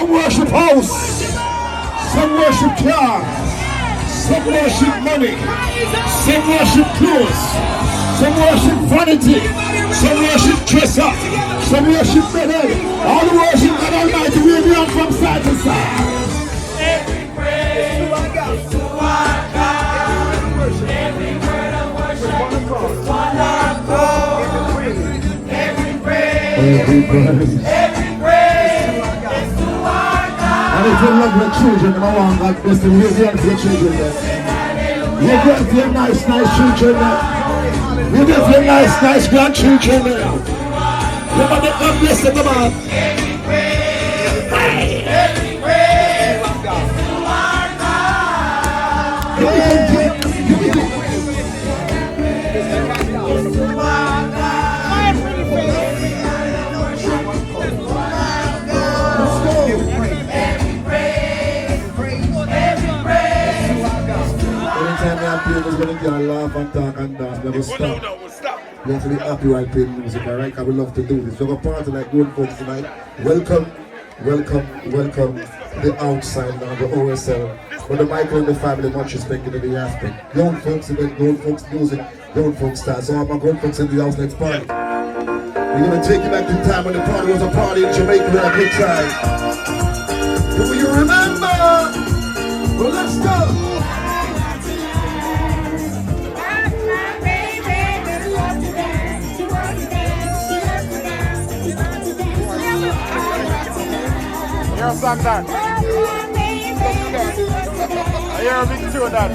Some worship house, some worship car, some worship money, some worship clothes, some worship vanity, some worship dress up, some worship better. All the worship God Almighty will be on from side to side. Every praise to our God. Every word of worship is one accord. Every praise is to our God. And if you love your children, I want God bless them. You're there for your children there. You're there for your nice children there. You're there for your nice grandchildren there. You're going to God bless them, come on. Every praise is to our God. Anytime I play this, when you laugh and talk and dance, never stop. You have to be happy while playing music, alright? I would love to do this. So we're party like good folks tonight. Welcome to the outside now, the OSL. But the Michael and the family, much respect in the aspect. Young folks event, young folks music, young folks style. So all my grown folks in the house, let's party. We're gonna take you back to the time when the party was a party in Jamaica with a good time. Do you remember? Well, let's go. You're a song that. You're a big tune that.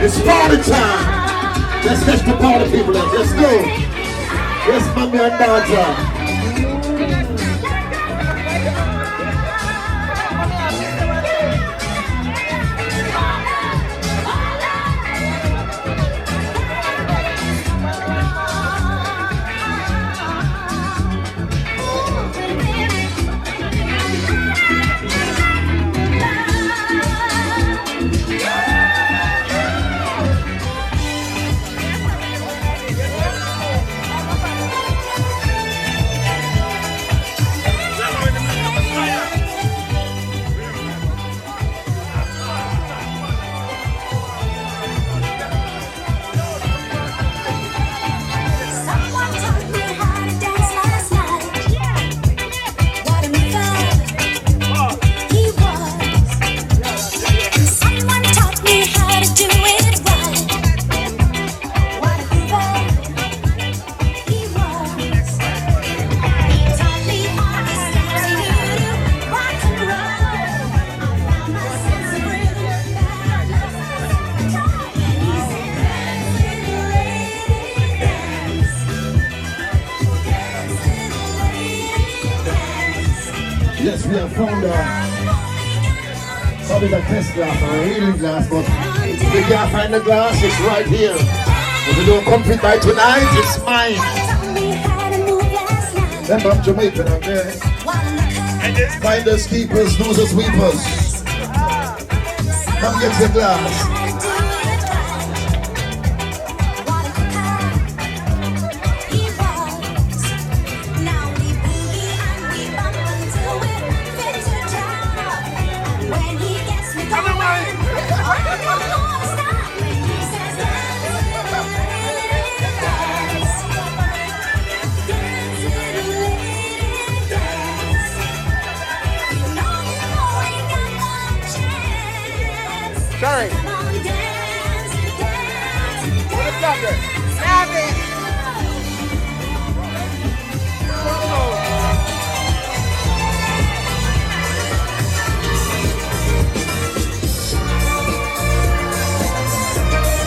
It's party time. Let's catch the party people. Let's go. Yes, mommy and daughter. Yes, we have found probably the test glass or a reading glass, but if you can't find the glass, it's right here. If you don't come fit by tonight, it's mine. Remember, I'm Jamaican, okay? Finders, keepers, losers, weepers. Come get your glass. Sorry.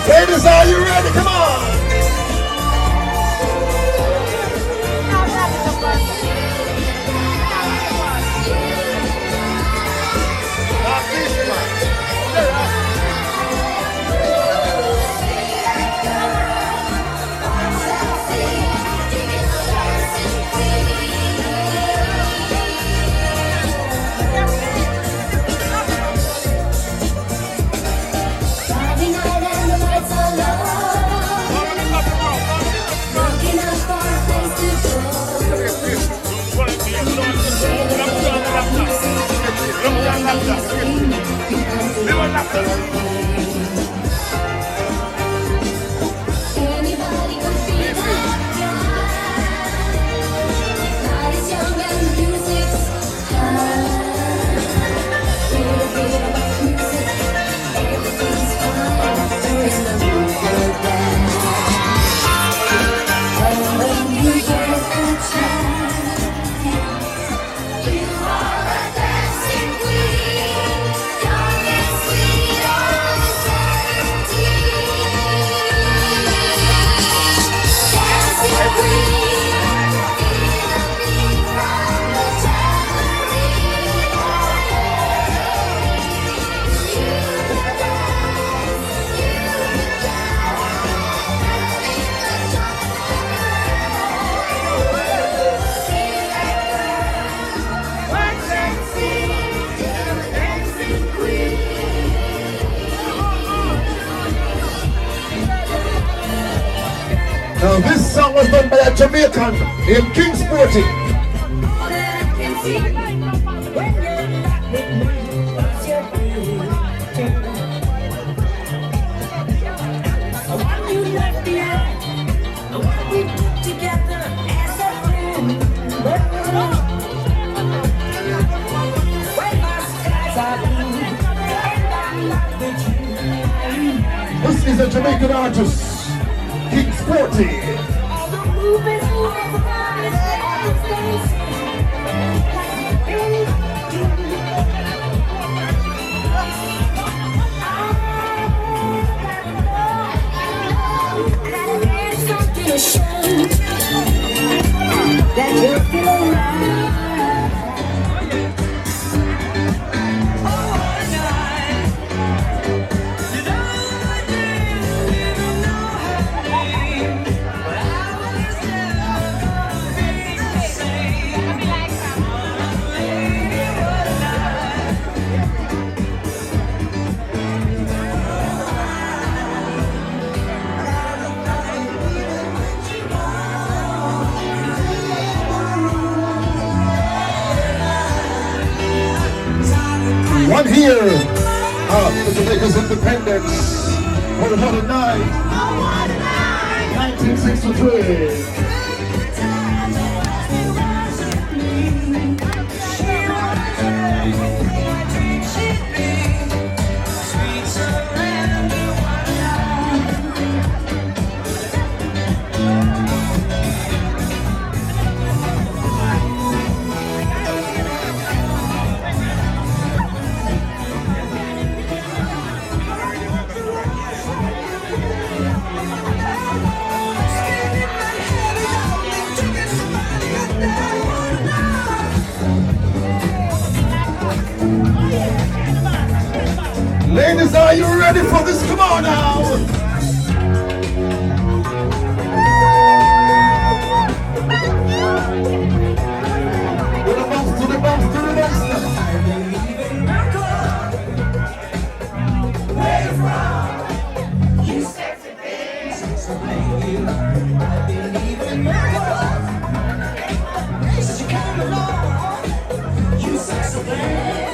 Ladies, are you ready? Come on! Now this song was done by a Jamaican named King Sporty. This is a Jamaican artist, King Sporty. That you're still alive. One year after Jamaica's independence, on what a night, 1963. Ladies, are you ready for this? Come on now! To the box, to the box, to the box. I believe in miracles. Where you from? You sexy thing. So thank you. I believe in miracles. Since you came along, you sexy thing.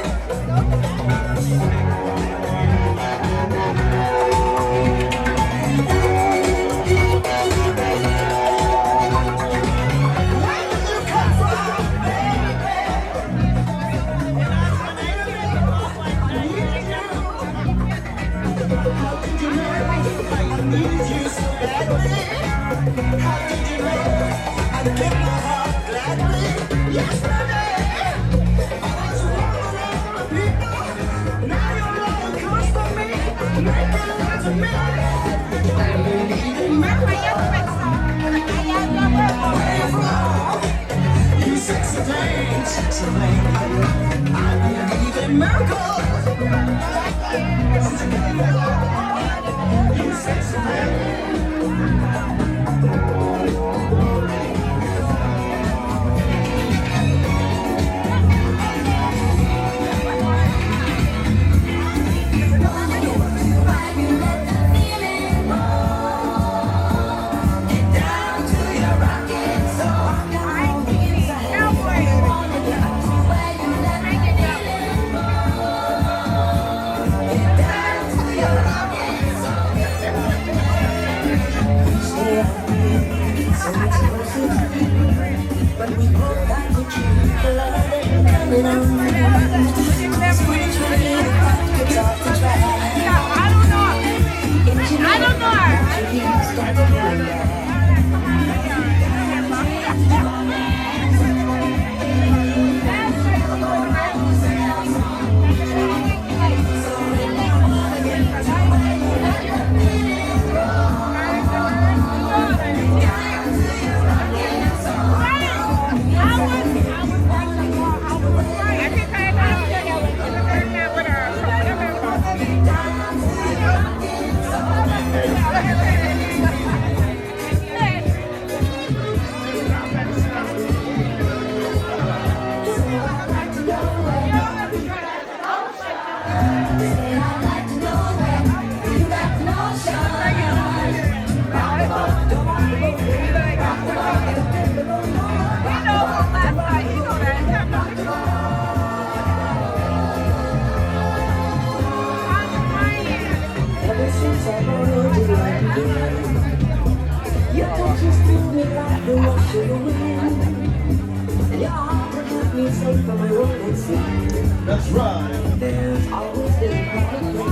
That's right.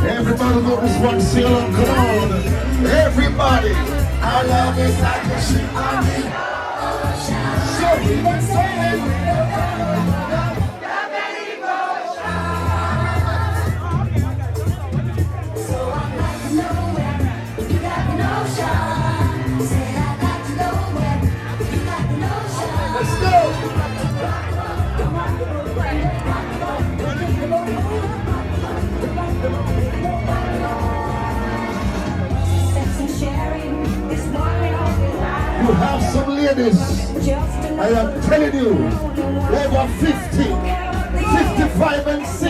Everybody know this one, sing along, come on. Everybody, our love is like a ship on the ocean. So we must say ladies, I am telling you, over 50, 55 and 60,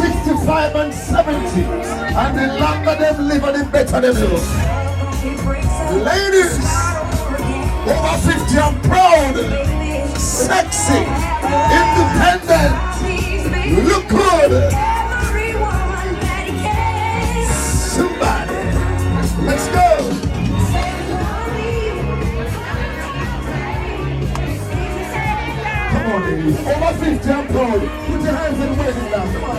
65 and 70, and the longer them live and the better them live. Ladies, over 50 and proud, sexy, independent, look good. Somebody, let's go. Come on, ladies. Over 50 and proud. Put your hands in the wedding now. Come on.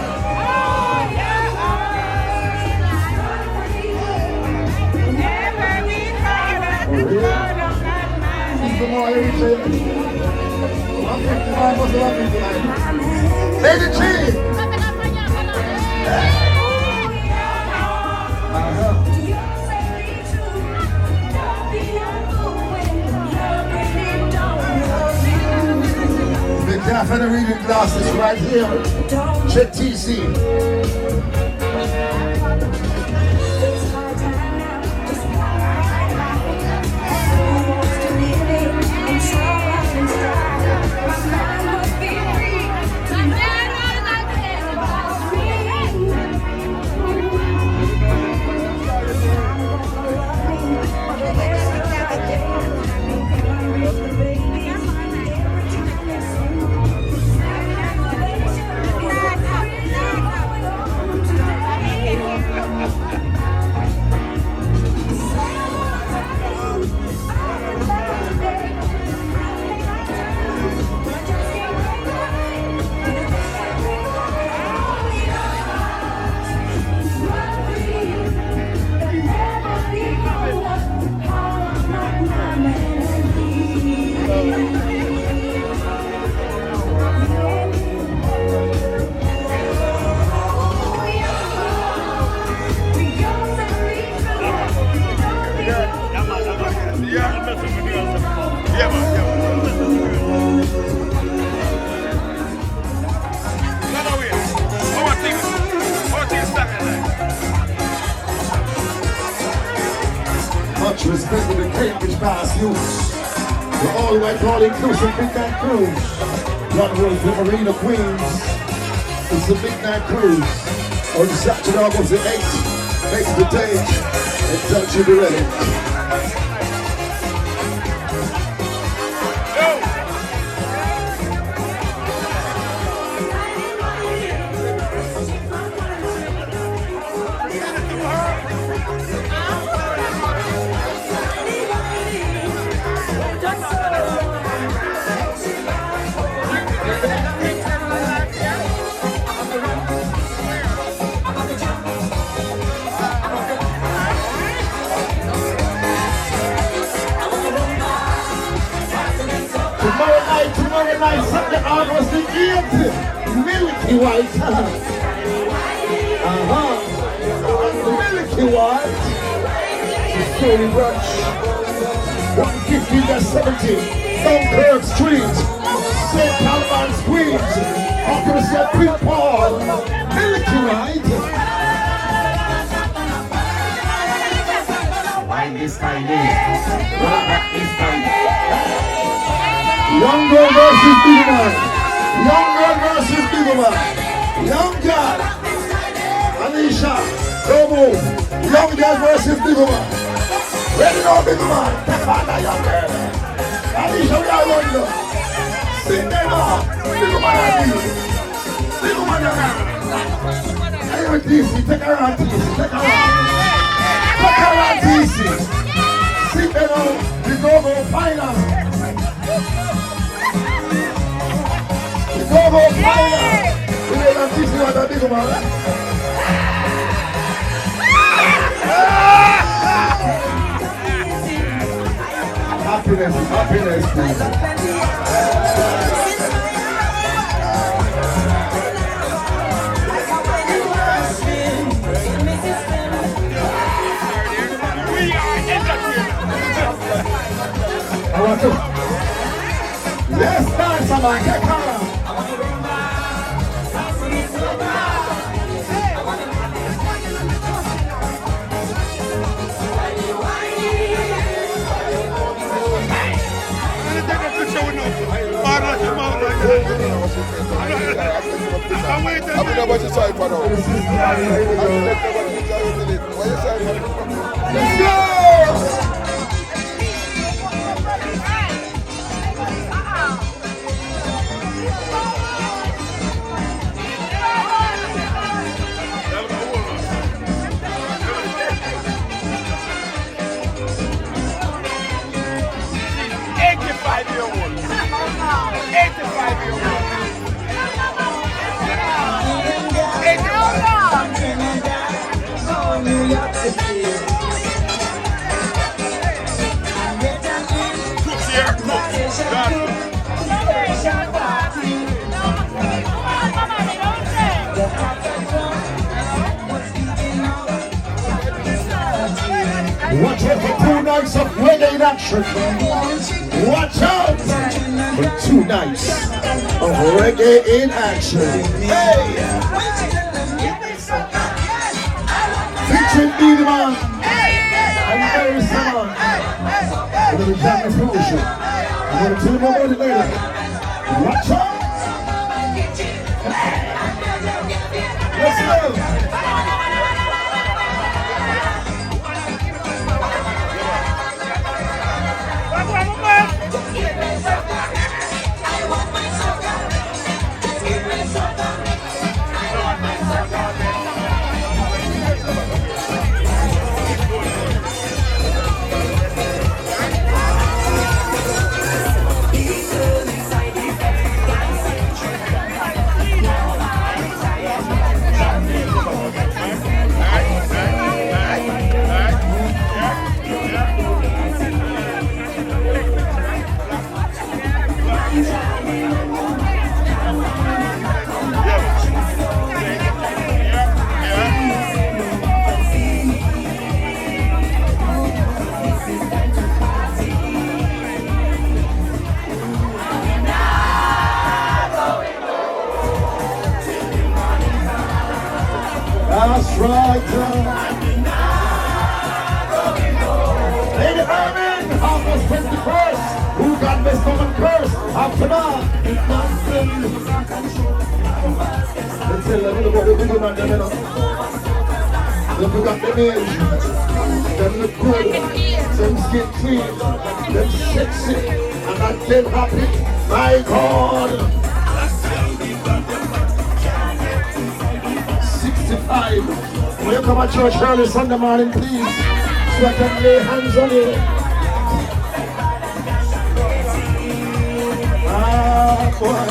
Come on, ladies. I'm 55, what's the 59? Lady G. The cafe reading glasses right here. Check TC. Much respect to the Cambridge Pass youth. The all-white, all-inclusive Big Night Cruise. One was the Marina Queens. It's the Big Night Cruise. On Saturday, August the 8th. Make the date and don't you be ready. Tomorrow night, Sunday, August the 8th, Milky White. Milky White. Story Brunch. 150 to 70. Dunkirk Street. St. Calvin's Queens. Opposite St. Paul. Milky White. Why this kind of? This kind of? Young girl versus big man. Young girl versus big man. Young girl. Anisha. Don't move. Young girl versus big man. Ready now, big man. Take on that young girl. Anisha, we are London. Sit there now. Big man and you. Big man and you. Hey, with DC. Take her on DC. Take her on. Take her on DC. Sit there now. The go-go final. Go fire! We need to teach you what a big man. Happiness, happiness, please. I want to. Let's dance, man. Get on. I mean, about your side for now. I mean, let nobody get you with it. What your side for now? Let's go! Watch out for 2 nights of reggae in action. Watch out for 2 nights of reggae in action. Hey! Featuring Beenie Man and Mary Simon. We're going to jam this promotion. I'm going to tell you more about it later. Watch out! Let's go! That's right. Lady Armin, August 21st. Who got best woman curse? After that. Let's tell a little bit of the video man, you know. Look at the nails. Them look good. Them skin clean. Them sexy. And I'm them happy. My God. 65. When you come to church early Sunday morning, please, so I can lay hands on you. Ah, boy.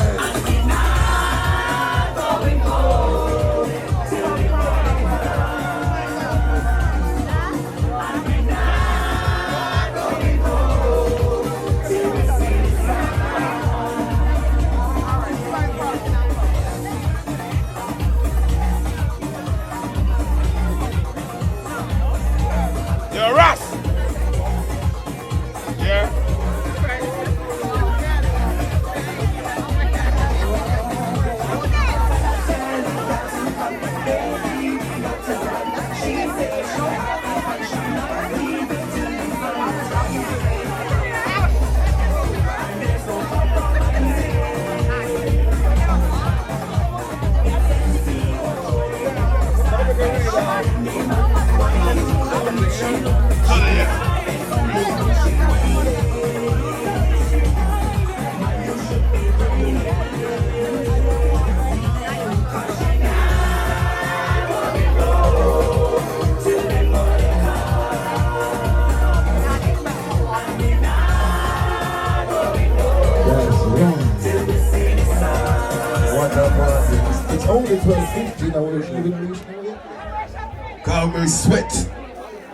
Call me sweat.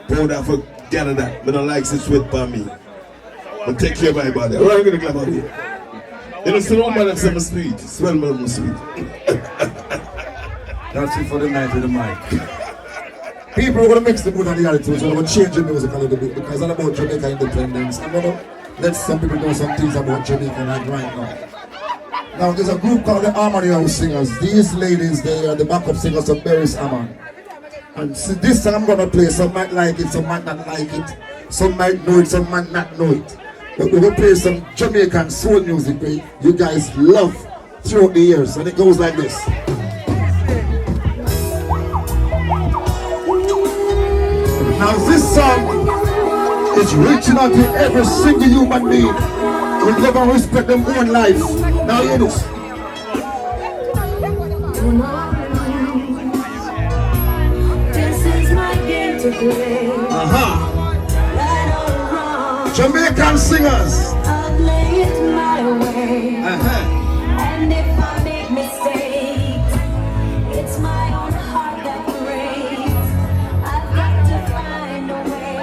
Powder for Canada. I don't like to sweat by me. But take care of my body. What are you going to Glamor Wayne? You know, so no man that's sweet. Swell man sweet. That's it for the night with the mic. People are going to mix the mood and the attitude, so I'm going to change the music a little bit because it's all about Jamaica independence. I'm going to let some people know some things about Jamaica like right now. Now there's a group called the Harmony House Singers. These ladies, they are the backup singers of Barry's Hammond. And see, this song I'm going to play, some might like it, some might not like it. Some might know it, some might not know it. But we're going to play some Jamaican soul music that you guys love throughout the years. And it goes like this. Now this song is reaching out to every single human being who love and respect their own life. Now hear this. This is my game to play. Right or wrong, Jamaican singers. I'll play it my way. And if I make mistakes, it's my own heart that breaks. I've got to find a way.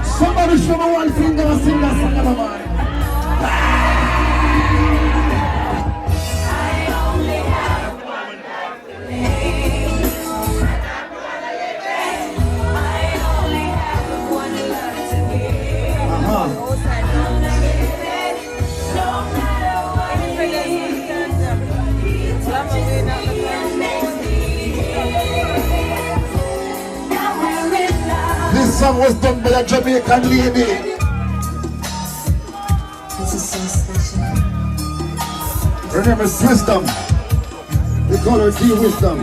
Somebody show me one finger and sing that song, man. I only have one life to live. I only have one love to give. I'm gonna give it, no matter what it is. He touches me and makes me his. Now we're in love. This song was done by a Jamaican lady. This is so special. Her name is Wisdom. We call her T Wisdom.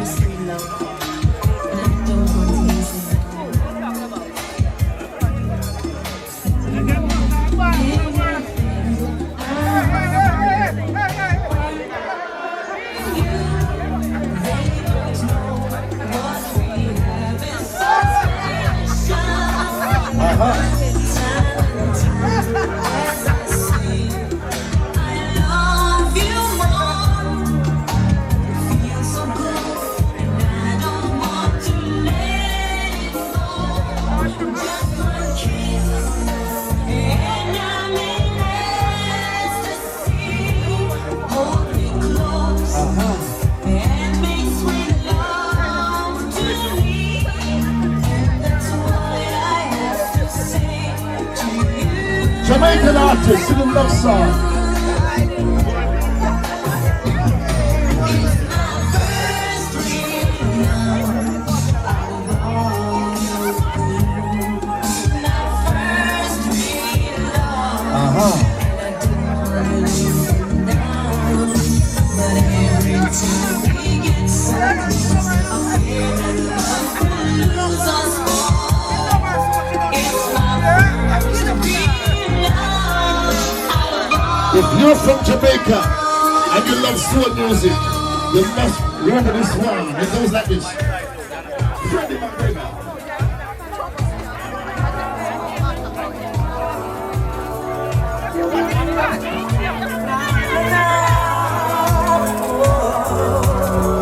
Jamaican artist singing love song. If you're from Jamaica and you love soul music, you must remember this one. It goes like this. Freddie McGregor.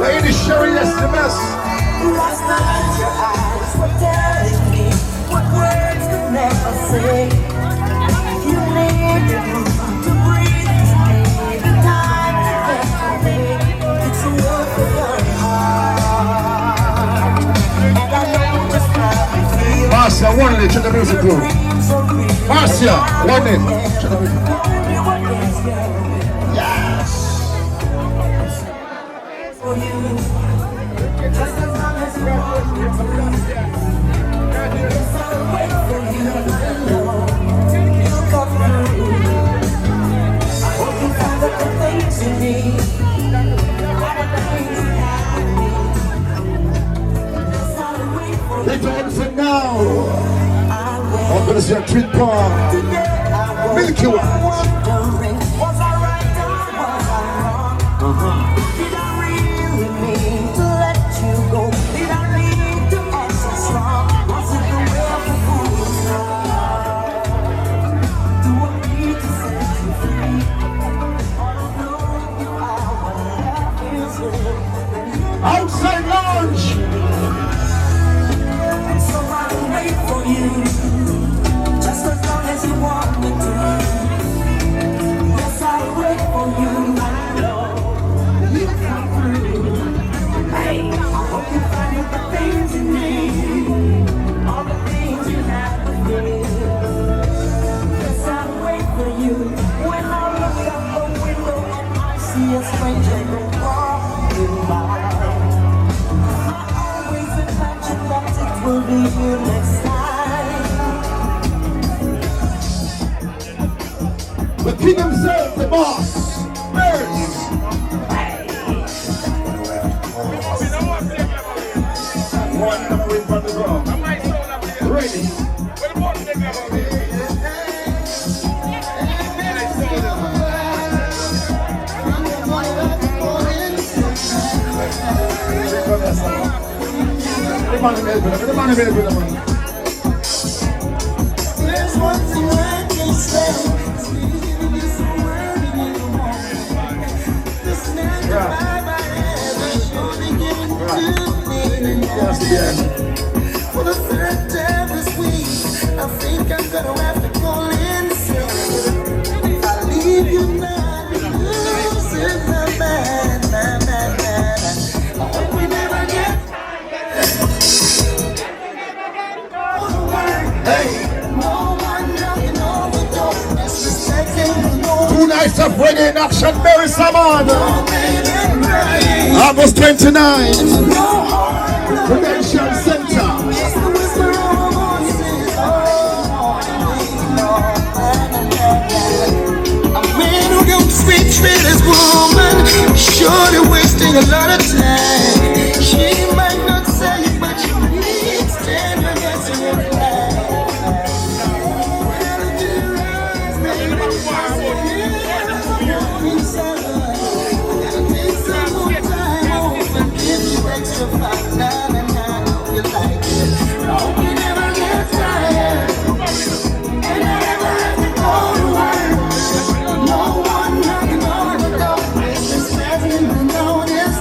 Lady Sherry SMS. Last night your eyes were telling me what words could never say. You need to breathe to me. The time to rest for me. It's a work of your heart. And I know just how you feel. Marcia, one minute, check the music room. Marcia, 1 minute. Check the music room. Yes. For you. Just as long as you want me to love you. Yes, I'll wait for you. You'll come through. I hope you find out the things you need. All the things you have with me. Yes, I'll wait for you. It's on for now. I will. I'm gonna see a tweet bar. Today I will. Milky Way. Wondering, was I right or was I wrong? Did I really mean to let you go? Did I need to act so strong? Was it the way of the fool's love? Do I need to set you free? All alone you are what love feels like. Outside lounge. So I'll wait for you, just as long as you want me to. Yes, I'll wait for you. I know you'll come through. Hey, I hope you find the things you need, all the things you have to give. Yes, I'll wait for you. When I look out the window and I see a stranger go walking by, I always imagine that it will be you next time. The king himself, the boss. Birds. One number in front of the ground. Ready. man help with them. The man help with them. There's one thing I can say. This world in the morning. This man by my head is surely given to me. For the third time this week, I think I'm gonna have to call in sick. I leave you now, losing my man. I hope we never get. Hey. No one knocking on the door, disrespecting the Lord. 2 nights of reggae in action, Mary Samad. No baby crying. August 29. No heart. Prudential Center. Just the whisper of our voices. A man who don't speak to this woman, surely wasting a lot of time. She might not say it, but she needs tenderness in her life. Well, in your eyes, baby, I gotta take some more time off and give you extra fun. And I know you like it. I hope you never get tired. And I never have to go to work. No one knocking on the door. Christmas present, no this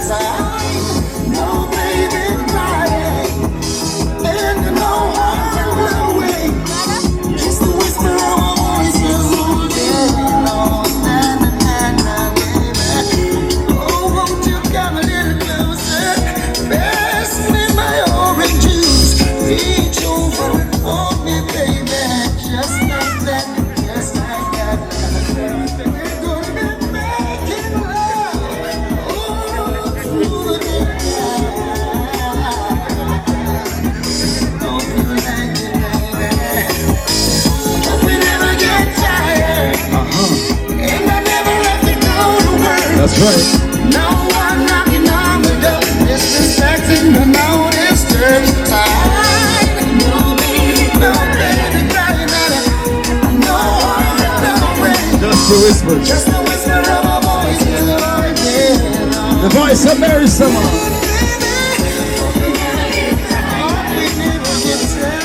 time. No baby crying. And no heart blowing. Just the whisper of our voices. Yeah, no, baby. Oh, won't you come a little closer? Pass me my orange juice. Reach over and hold me, baby. Just like that, just like that. We're gonna be making love all through the day. Hope you like it, baby. Hope we never get tired. And I never have to go to work. That's right. No one knocking on the door, disrespecting the notice turn time. No baby crying out. No heart, no way. Just the whisper. Just the whisper of a voice in the night. The voice of Mary Samad. We never get tired.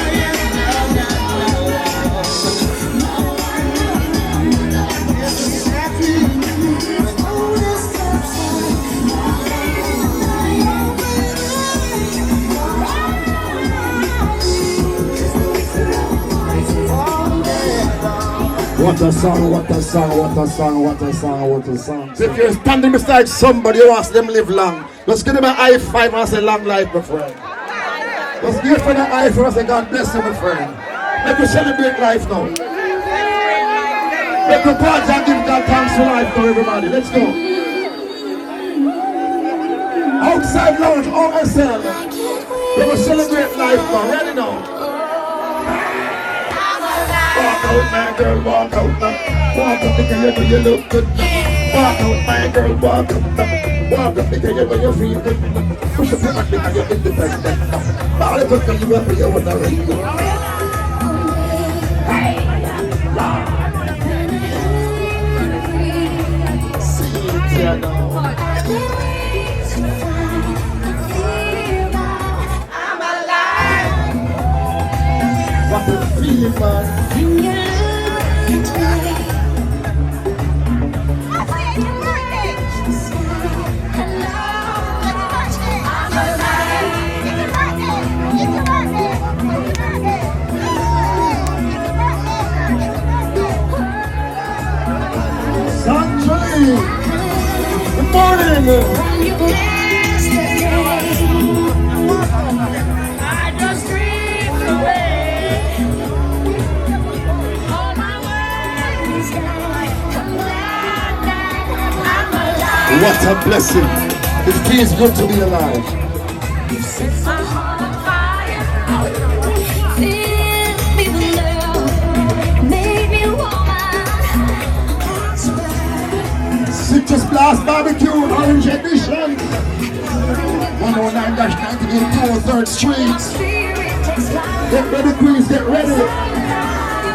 What a song, what a song, what a song, what a song, what a song. So if you're standing beside somebody who wants them live long, just give them an high five and say long life, my friend. Just give for the high five and say God bless you, my friend. Let me celebrate life now. Let me party and give God thanks for life for everybody. Let's go. Outside lounge, OSL. We will celebrate life now. Ready now? Walk out, my girl, walk out now. Walk up because you look good now. Walk out, my girl, walk up now. Walk up because you feel good now. Push up your back because you're independent now. Ball it up because you want to be with a ring. See it here now. I'm alive. What a feeling, man. When you look into me. Sunshine. Good morning. What a blessing. It feels good to be alive. You set my heart on fire. Filled me with love. Made me woman. Citrus Blast Barbecue, Orange Edition. 109-98 3rd Street. Get ready, Queens, get ready.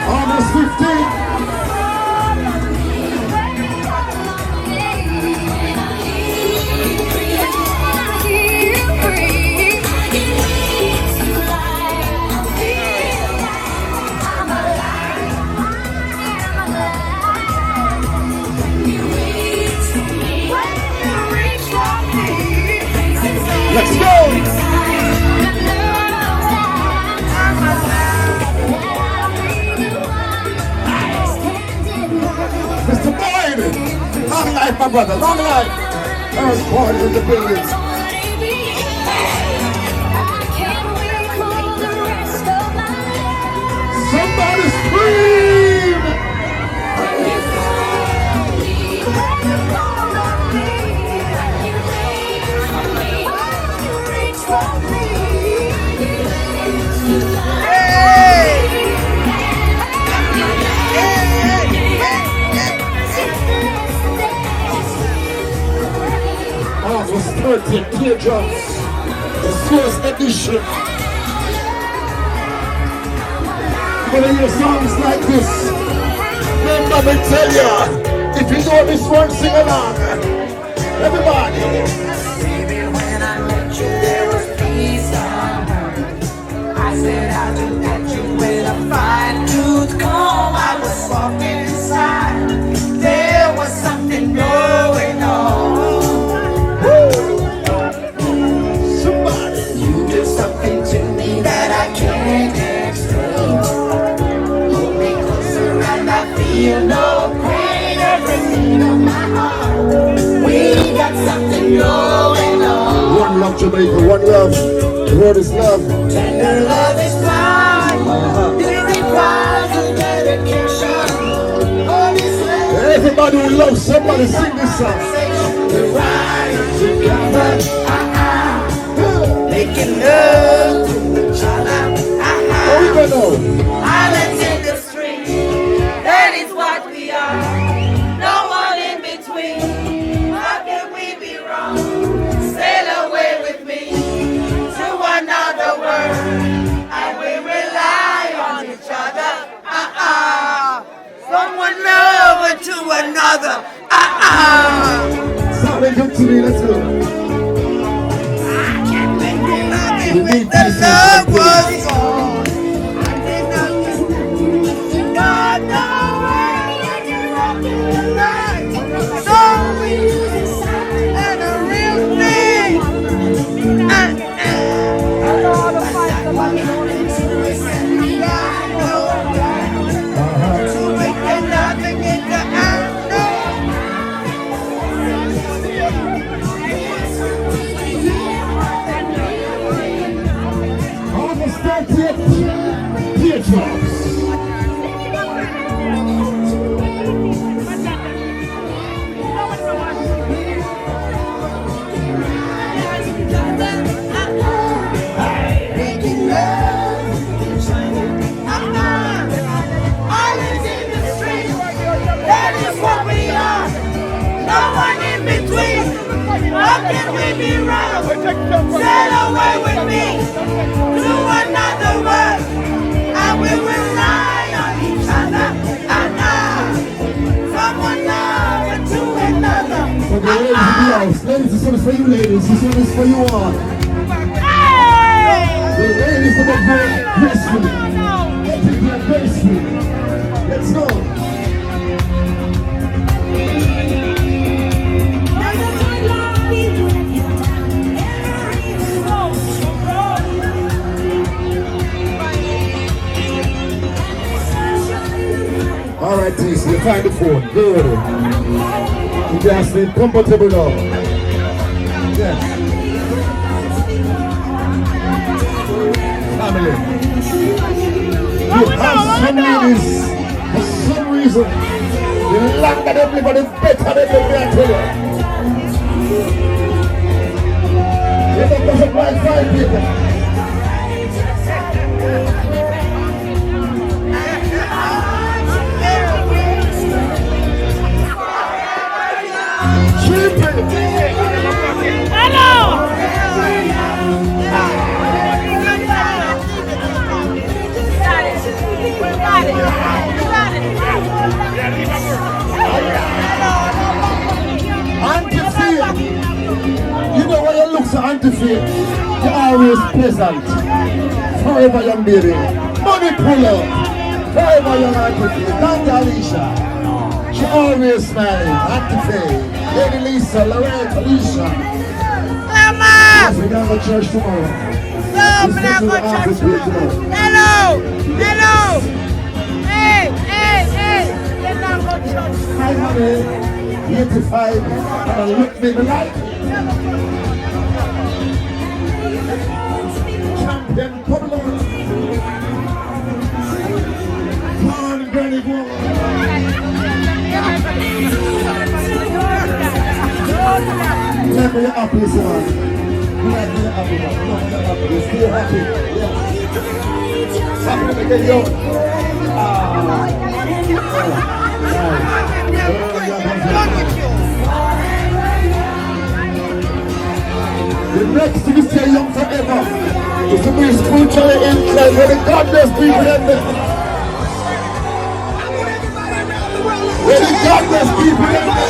August 15th. life, my brother. Long life. Earth party in the building. Somebody scream! August 30th, Teardrops, the first edition. When you hear songs like this, remember me tell you, if you know this one, sing along. Everybody. Baby, when I met you, there was peace on earth. I said I looked at you with a fine tooth comb. I was walking inside. There was something going on. Somebody. You did something to me that I can't explain. Hold me closer and I feel no pain. Everything on my heart. We got something going on. One love, Jamaica, one love. The word is love. Tender love is blind. It requires a dedication. All this love. Everybody who loves somebody, sing this song. We're riding together. Making love to each other. Oh, we don't know. Islands in the stream. That is what we are. No one in between. How can we be wrong? Sail away with me to another world. And we rely on each other. From one lover to another. Sounding good to me, let's go. You need The peace love and was gone. I did not God, no way. So real and a real thing. I know how to fight somebody. To make nothing in the August 30th, Teardrops. Sail away with me to another world, and we will rely on each other. From one lover to another. For the ladies in the house, ladies, this one is for you ladies, this one is for you all. The ladies are very gracefully. Very gracefully. Let's go. All right, Tracy, you find the phone. Good. You just need comfortable now. Yes. Family. You have some ladies, for some reason, the longer they live, the better they live, I tell you. You don't doesn't like five people. Hello! Anti-fear. You know why you look so anti-fear? You're always pleasant. Forever young baby. Money puller. Forever young anti-fear. Tanya Alicia. She always smiling. Anti-fear. Lady Lisa, Loretta, Alicia. Mama! Yes, we're going to church tomorrow. No, I'm not going to church tomorrow. Hello! Hello! Hey! Hey! Hey! 85, and I look me like champion public. Come on, Granny, go on. Let me up this one. Let me up this one. You're still happy. Yes. Happy to get you. The next thing is stay young forever. It's to be spiritually inclined where the godless people in there. Where the godless people in there.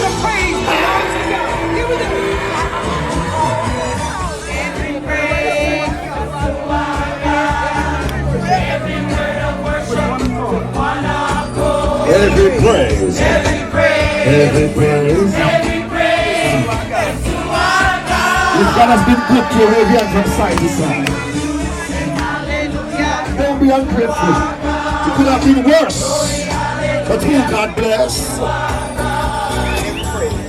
Every praise, every praise, every praise, every praise. If God has been good to you, wave your hand from side to side. Don't be ungrateful. It could have been worse, but who God bless?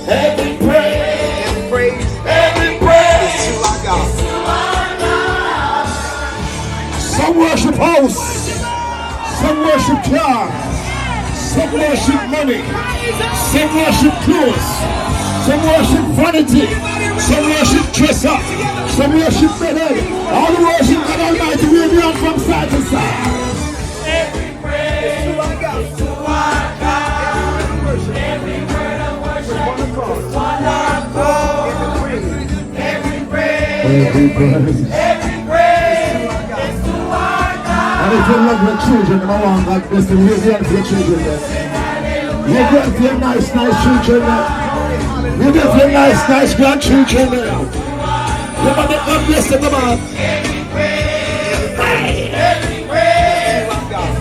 Every praise, every praise, every praise. Some worship house, some worship car. Some worship money, some worship clothes, some worship vanity, some worship dress up, some worship better. All the worship God Almighty will be on from side to side. Every praise is to our God. Every word of worship is one accord. Every praise, every praise, every praise is to our God. And if you love your children, I want God bless them. You're going for your children. You're going for your nice children. You're going for your nice grandchildren. You're going to God bless them, man. Every praise is to our God.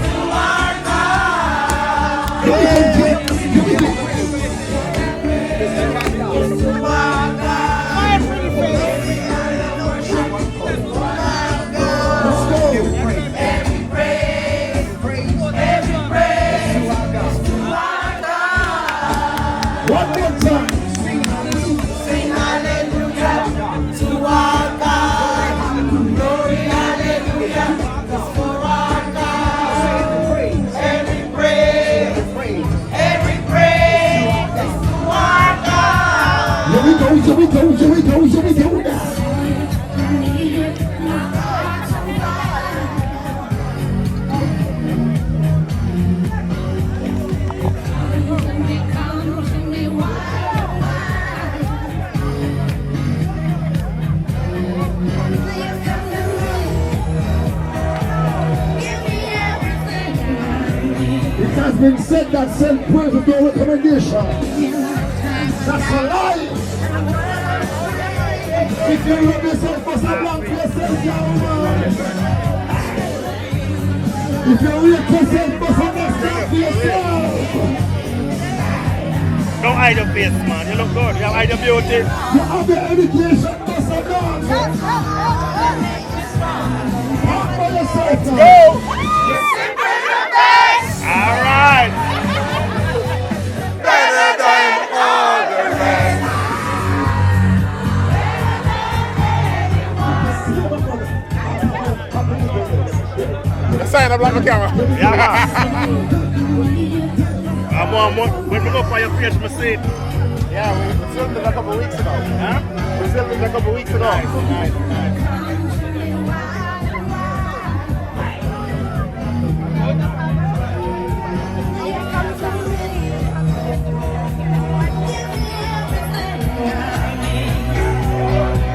One more time. Sing hallelujah to our God. Glory hallelujah for our God. Every praise is to our God. Here we go now. It has been said that send praise with no recommendation. That's a lie. If you love yourself, must have long for yourself, young man. If you read yourself, must have long for yourself. Don't hide your face, man. You look good. You have hide your beauty. You have your education, must have long. Talk for yourself, man. Go! All right. Better than all the rest. Sign up like a camera. Yeah. When we go for your page, we see it. Yeah, we filmed it a couple weeks ago. Huh? We filmed it a couple weeks ago. Nice.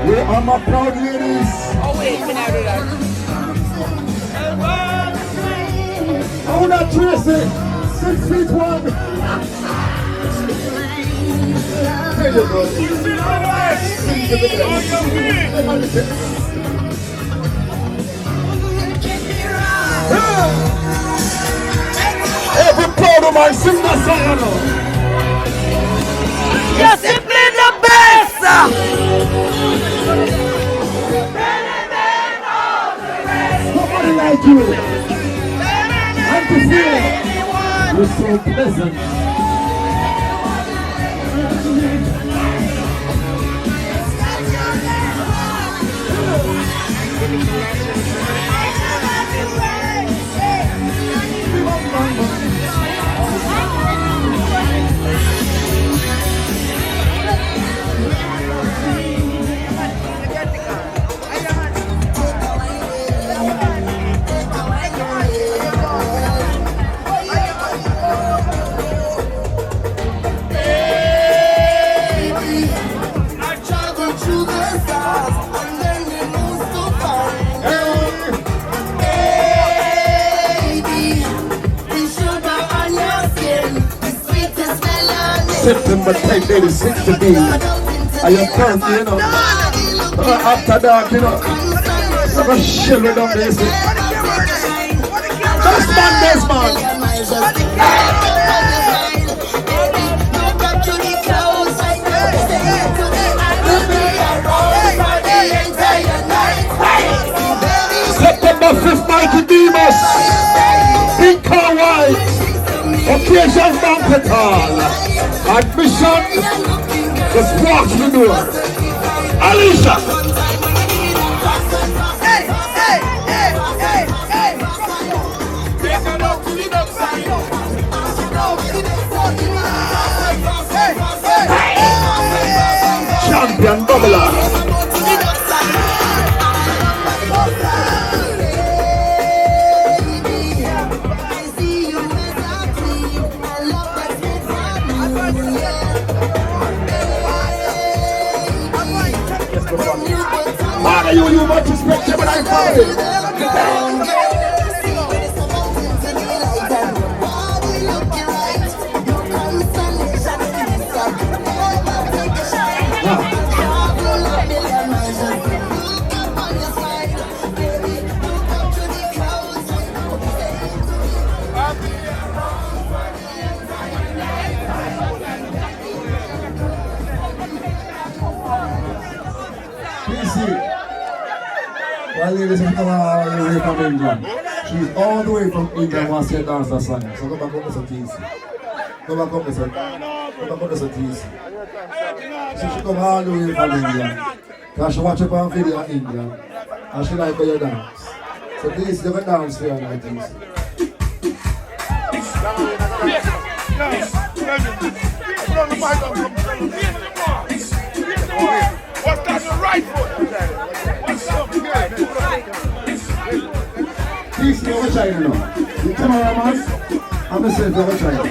Where are my proud ladies? Oh wait, can I do that? Oh, not Tracy. 6 feet 1. There you go. Every proud of my sing that song. You're simply the best. Nobody like you. I'm to feel you're so pleasant. September 10, 86 to be. I am currently, you know. After that, you know. I'm a shiver down there. Just man, this man. September 5th, Mighty Demas. Big car white. Occasion banquet hall. Admission. Just walk the door. Alicia. Champion Bubbler. Father, you much respect him and I follow it. Well, ladies and gentlemen, all the way from England. She's all the way from England, wants to dance that song. So go back up to some teas. Go back up to some. Go back up to some teas. So she come all the way from England. Because she watch up on video in England. And she like how you dance. So please, you can dance for her like this. What's that the right foot? Please, you have a China now. The cameraman, I'm going to say you have a China.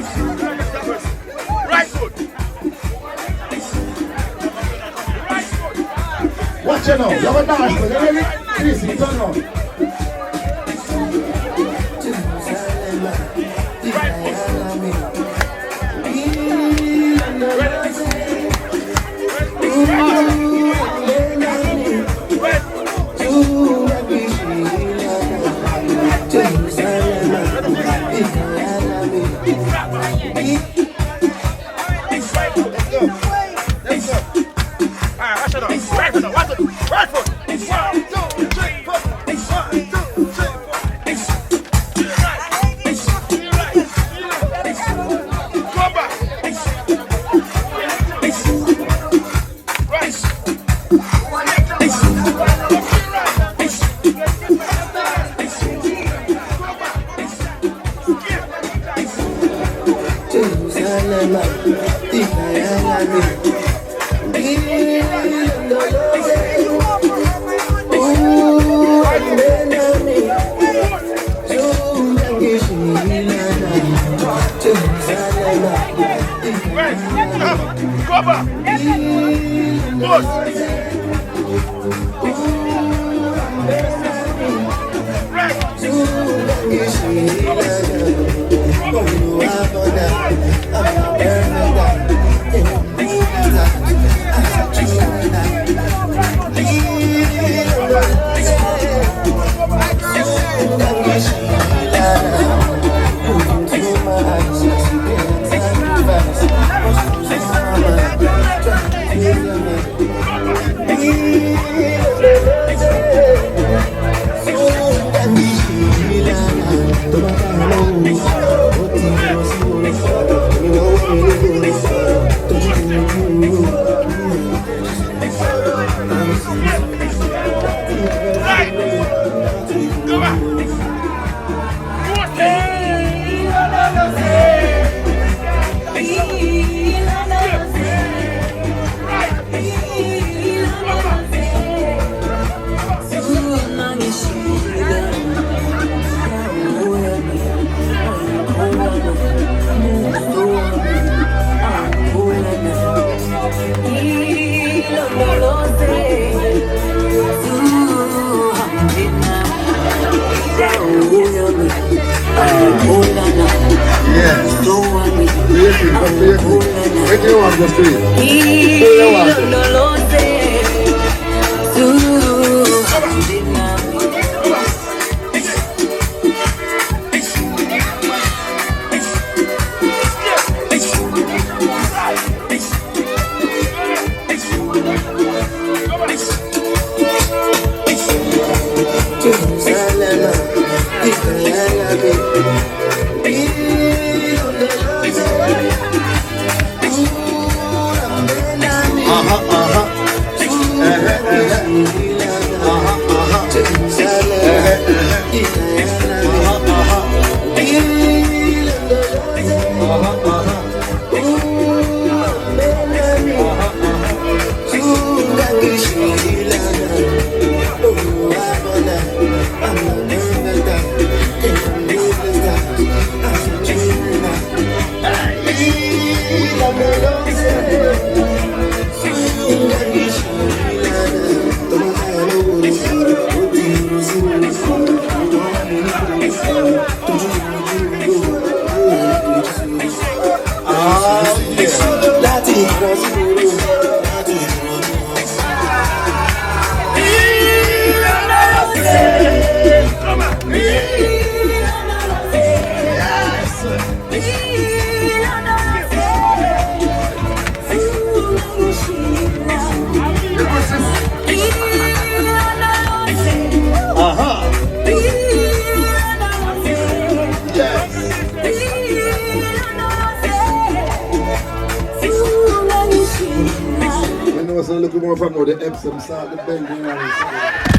Right foot. Right foot. Watch it now. You have a dance, but you ready? Please, you turn on. Right. on the street. Looking more from the Epsom side, the bending.